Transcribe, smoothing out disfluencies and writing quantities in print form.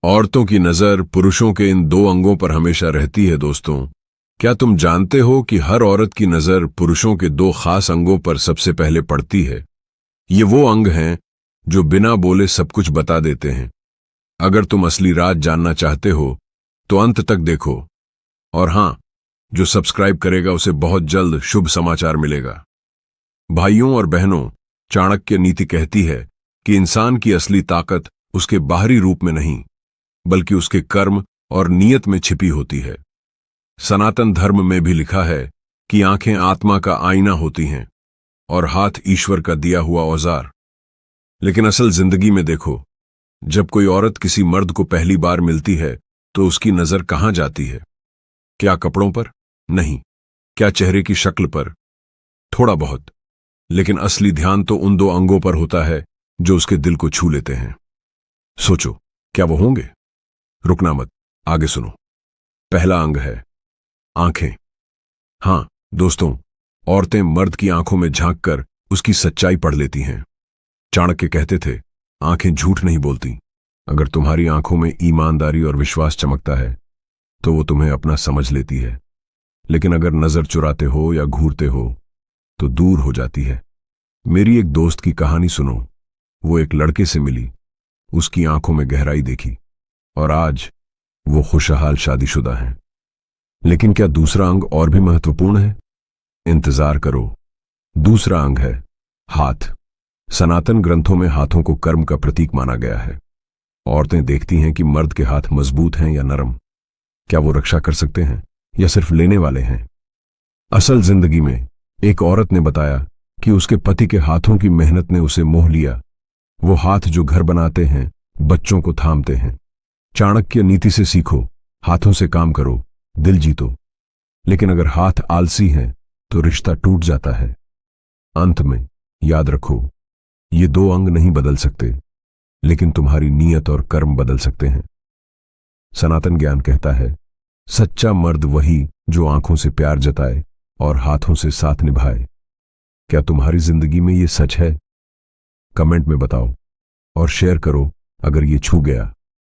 औरतों की नजर पुरुषों के इन दो अंगों पर हमेशा रहती है। दोस्तों, क्या तुम जानते हो कि हर औरत की नजर पुरुषों के दो खास अंगों पर सबसे पहले पड़ती है? ये वो अंग हैं जो बिना बोले सब कुछ बता देते हैं। अगर तुम असली राज जानना चाहते हो तो अंत तक देखो। और हां, जो सब्सक्राइब करेगा उसे बहुत जल्द शुभ समाचार मिलेगा। भाइयों और बहनों, चाणक्य नीति कहती है कि इंसान की असली ताकत उसके बाहरी रूप में नहीं, बल्कि उसके कर्म और नियत में छिपी होती है। सनातन धर्म में भी लिखा है कि आंखें आत्मा का आईना होती हैं और हाथ ईश्वर का दिया हुआ औजार। लेकिन असल जिंदगी में देखो, जब कोई औरत किसी मर्द को पहली बार मिलती है तो उसकी नजर कहां जाती है? क्या कपड़ों पर? नहीं। क्या चेहरे की शक्ल पर? थोड़ा बहुत। लेकिन असली ध्यान तो उन दो अंगों पर होता है जो उसके दिल को छू लेते हैं। सोचो, क्या वो होंगे? रुकना मत, आगे सुनो। पहला अंग है आंखें। हां दोस्तों, औरतें मर्द की आंखों में झांककर उसकी सच्चाई पढ़ लेती हैं। चाणक्य कहते थे, आंखें झूठ नहीं बोलती। अगर तुम्हारी आंखों में ईमानदारी और विश्वास चमकता है तो वो तुम्हें अपना समझ लेती है। लेकिन अगर नजर चुराते हो या घूरते हो तो दूर हो जाती है। मेरी एक दोस्त की कहानी सुनो। वो एक लड़के से मिली, उसकी आंखों में गहराई देखी और आज वो खुशहाल शादीशुदा हैं। लेकिन क्या दूसरा अंग और भी महत्वपूर्ण है? इंतजार करो। दूसरा अंग है हाथ। सनातन ग्रंथों में हाथों को कर्म का प्रतीक माना गया है। औरतें देखती हैं कि मर्द के हाथ मजबूत हैं या नरम। क्या वो रक्षा कर सकते हैं या सिर्फ लेने वाले हैं? असल जिंदगी में एक औरत ने बताया कि उसके पति के हाथों की मेहनत ने उसे मोह लिया। वो हाथ जो घर बनाते हैं, बच्चों को थामते हैं। चाणक्य नीति से सीखो, हाथों से काम करो, दिल जीतो। लेकिन अगर हाथ आलसी हैं तो रिश्ता टूट जाता है। अंत में याद रखो, ये दो अंग नहीं बदल सकते, लेकिन तुम्हारी नीयत और कर्म बदल सकते हैं। सनातन ज्ञान कहता है, सच्चा मर्द वही जो आंखों से प्यार जताए और हाथों से साथ निभाए। क्या तुम्हारी जिंदगी में ये सच है? कमेंट में बताओ और शेयर करो अगर ये छू गया।